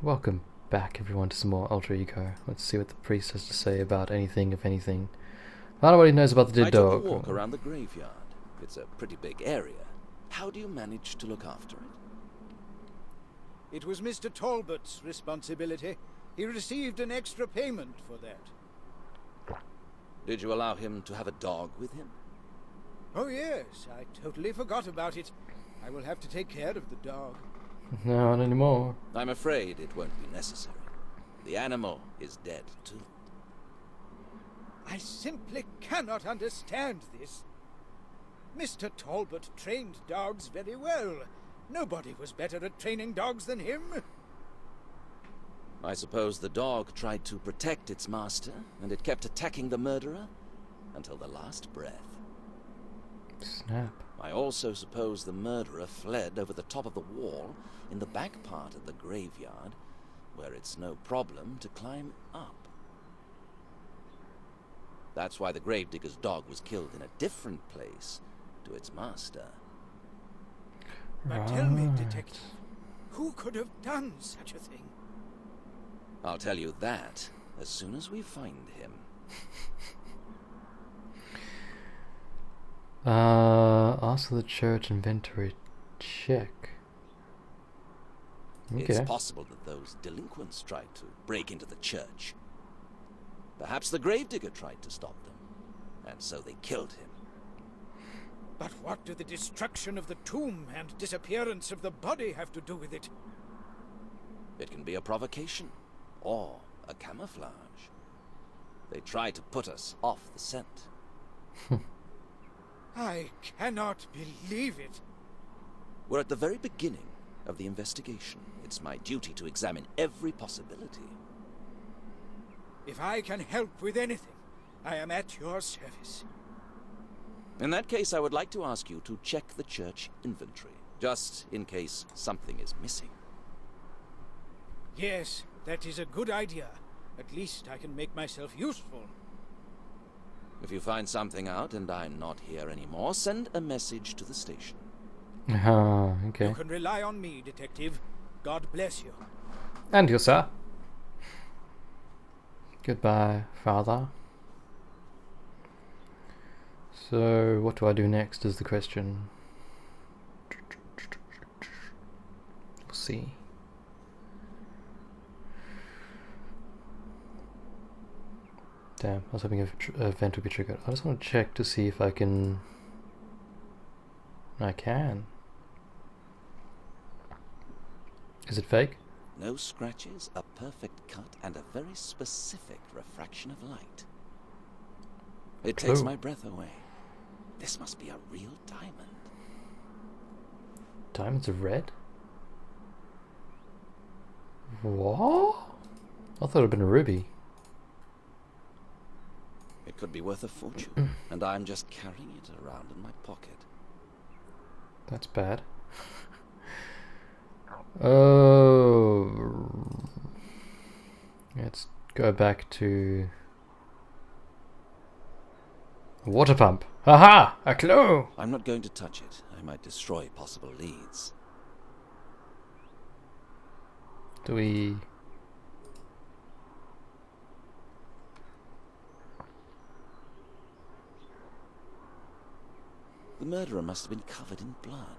Welcome back everyone to some more Ultra Ego. Let's see what the priest has to say about anything, if anything. I don't know what he knows about the dead dog. I took a walk around the graveyard. It's a pretty big area. How do you manage to look after it? It was Mr. Talbot's responsibility. He received an extra payment for that. Did you allow him to have a dog with him? Oh yes, I totally forgot about it. I will have to take care of the dog. No, not anymore. I'm afraid it won't be necessary. The animal is dead too. I simply cannot understand this. Mr. Talbot trained dogs very well. Nobody was better at training dogs than him. I suppose the dog tried to protect its master, and it kept attacking the murderer until the last breath. Snap. I also suppose the murderer fled over the top of the wall in the back part of the graveyard, where it's no problem to climb up. That's why the gravedigger's dog was killed in a different place to its master. But tell me, detective, who could have done such a thing? I'll tell you that as soon as we find him. Ask the church inventory check. Okay. It's possible that those delinquents tried to break into the church. Perhaps the gravedigger tried to stop them, and so they killed him. But what do the destruction of the tomb and disappearance of the body have to do with it? It can be a provocation, or a camouflage. They try to put us off the scent. I cannot believe it. We're at the very beginning of the investigation. It's my duty to examine every possibility. If I can help with anything, I am at your service. In that case, I would like to ask you to check the church inventory, just in case something is missing. Yes, that is a good idea. At least I can make myself useful. If you find something out and I'm not here anymore, send a message to the station. Okay. You can rely on me, detective. God bless you. And you, sir. Goodbye, father. So, what do I do next is the question. We'll see. Damn, I was hoping a event would be triggered. I just want to check to see if I can... I can. Is it fake? No scratches, a perfect cut, and a very specific refraction of light. It takes my breath away. This must be a real diamond. Diamonds are red? What? I thought it had been a ruby. It could be worth a fortune, and I'm just carrying it around in my pocket. That's bad. Oh. Let's go back to water pump. Haha! A clue! I'm not going to touch it. I might destroy possible leads. Do we... The murderer must have been covered in blood,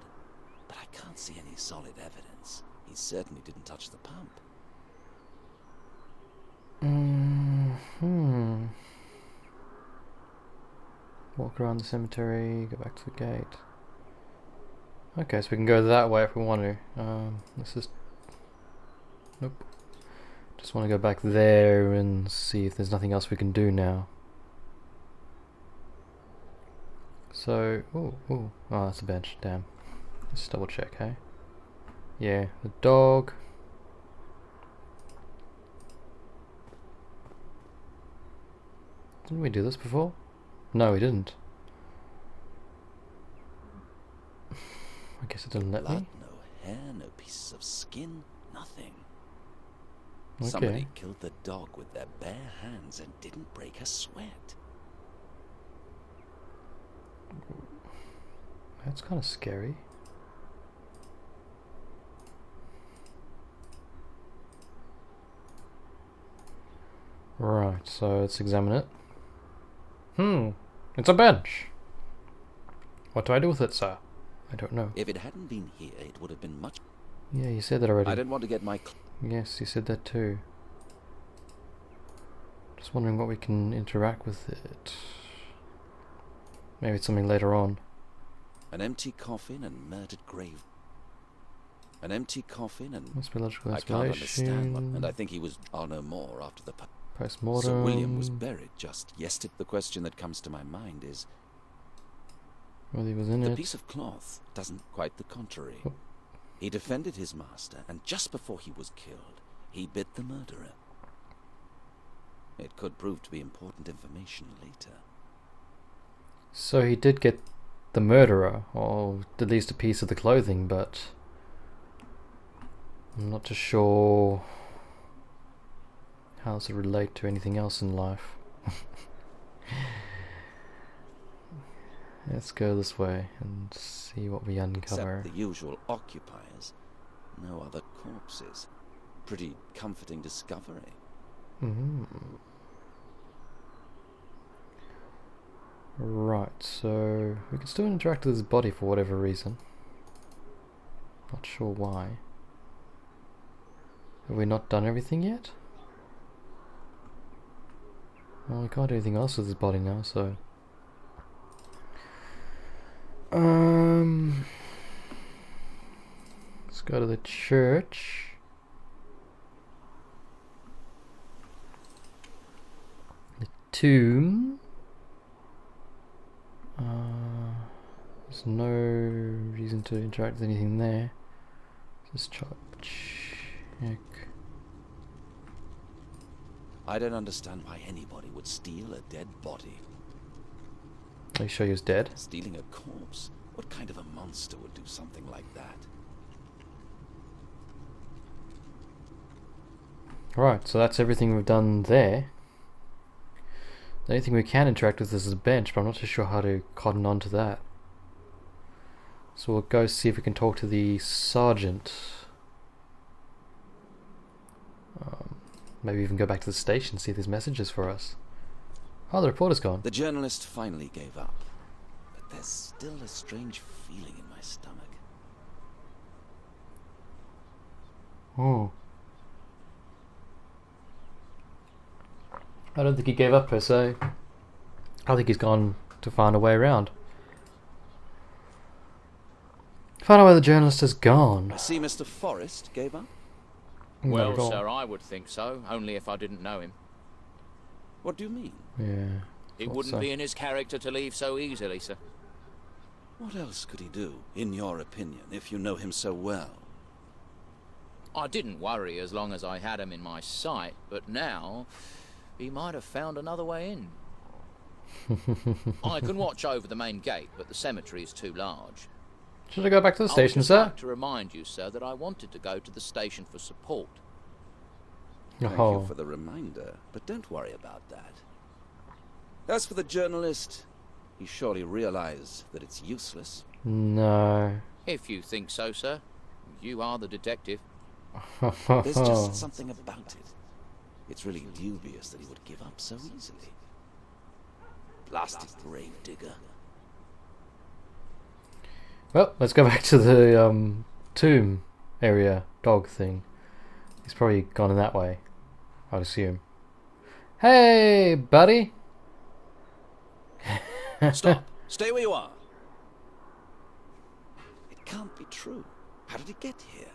but I can't see any solid evidence. He certainly didn't touch the pump. Walk around the cemetery, go back to the gate. Okay, so we can go that way if we want to. This is... Nope. Just want to go back there and see if there's nothing else we can do now. So, oh, that's a bench, damn. Let's double check, hey? Yeah, the dog. Didn't we do this before? No, we didn't. I guess it didn't let Blood, me. no hair, no pieces of skin, nothing. Okay. Somebody killed the dog with their bare hands and didn't break a sweat. That's kind of scary. Right, so let's examine it. It's a bench. What do I do with it, sir? I don't know. If it hadn't been here, it would have been much... Yeah, you said that already. I didn't want to get my... Yes, you said that too. Just wondering what we can interact with it. Maybe it's something later on. An empty coffin and murdered grave. An empty coffin and... Must be logical I can't explanation. understand what... And I think he was... I'll know more after the... Post-mortem. Sir William was buried just yesterday. The question that comes to my mind is... Well, he was in the it. piece of cloth doesn't quite the contrary. Oh. He defended his master, and just before he was killed, he bit the murderer. It could prove to be important information later. So he did get the murderer, or at least a piece of the clothing, but I'm not too sure how does it relate to anything else in life. Let's go this way and see what we uncover. Except the usual occupiers. No other corpses. Pretty comforting discovery. Right, so we can still interact with his body for whatever reason. Not sure why. Have we not done everything yet? Well, we can't do anything else with his body now, so... Let's go to the church. The tomb. There's no reason to interact with anything there. Just check. I don't understand why anybody would steal a dead body. Are you sure he was dead? Stealing a corpse? What kind of a monster would do something like that? Right, so that's everything we've done there. The only thing we can interact with is a bench, but I'm not too sure how to cotton on to that. So we'll go see if we can talk to the sergeant. Maybe even go back to the station, see if there's messages for us. Oh, the reporter's gone. The journalist finally gave up. But there's still a strange feeling in my stomach. Oh. I don't think he gave up per se. I think he's gone to find a way around. Find out where the journalist has gone. I see Mr. Forrest gave up. Not at Well, all. sir, I would think so, only if I didn't know him. What do you mean? Yeah. It thought wouldn't so. be in his character to leave so easily, sir. What else could he do, in your opinion, if you know him so well? I didn't worry as long as I had him in my sight, but now he might have found another way in. I can watch over the main gate, but the cemetery is too large. Should I go back to the I would station, just sir? like to remind you, sir, that I wanted to go to the station for support. Thank Oh. you for the reminder, but don't worry about that. As for the journalist, he surely realized that it's useless. No. If you think so, sir. You are the detective. There's just something about it. It's really dubious that he would give up so easily. Blasted grave digger. Well, let's go back to the tomb area dog thing. He's probably gone in that way, I'd assume. Hey, buddy! Stop! Stay where you are! It can't be true. How did he get here?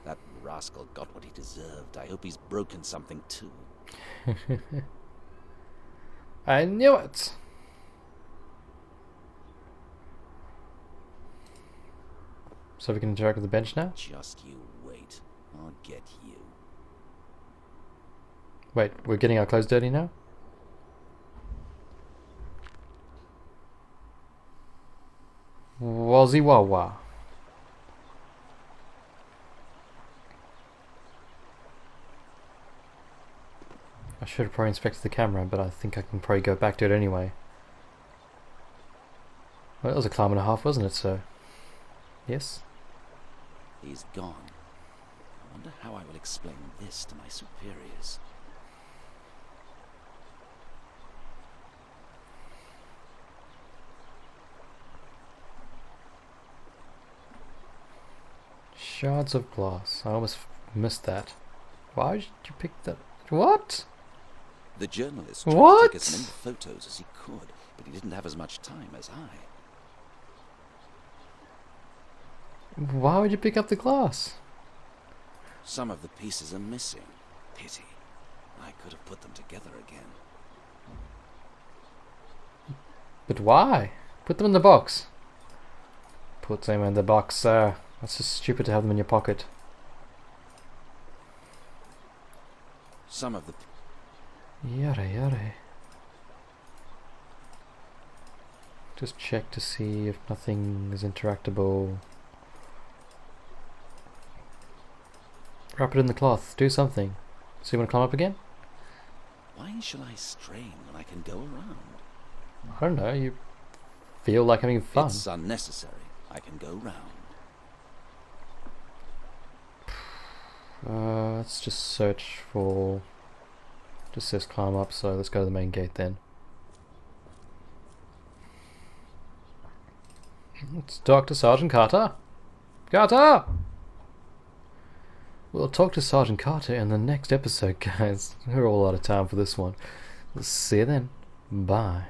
That rascal got what he deserved. I hope he's broken something too. I knew it! So we can interact with the bench now? Just you wait. I'll get you. Wait, we're getting our clothes dirty now? Wazzy Wawa. should have probably inspected the camera, but I think I can probably go back to it anyway. Well, it was a climb and a half, wasn't it, so... Yes? He's gone. I wonder how I will explain this to my superiors. Shards of glass. I almost missed that. Why did you pick that? What? The journalist tried What? to take as many photos as he could, but he didn't have as much time as I. Why would you pick up the glass? Some of the pieces are missing. Pity. I could have put them together again. But why? Put them in the box. Put them in the box, sir. That's just stupid to have them in your pocket. Some of the... Yare yare. Just check to see if nothing is interactable. Wrap it in the cloth. Do something. So you want to climb up again? Why shall I strain when I can go around? I don't know. You feel like having fun. It's unnecessary. I can go round. Let's just search for... Just says climb up, so let's go to the main gate then. Let's talk to Sergeant Carter. Carter! We'll talk to Sergeant Carter in the next episode, guys. We're all out of time for this one. We'll see you then. Bye.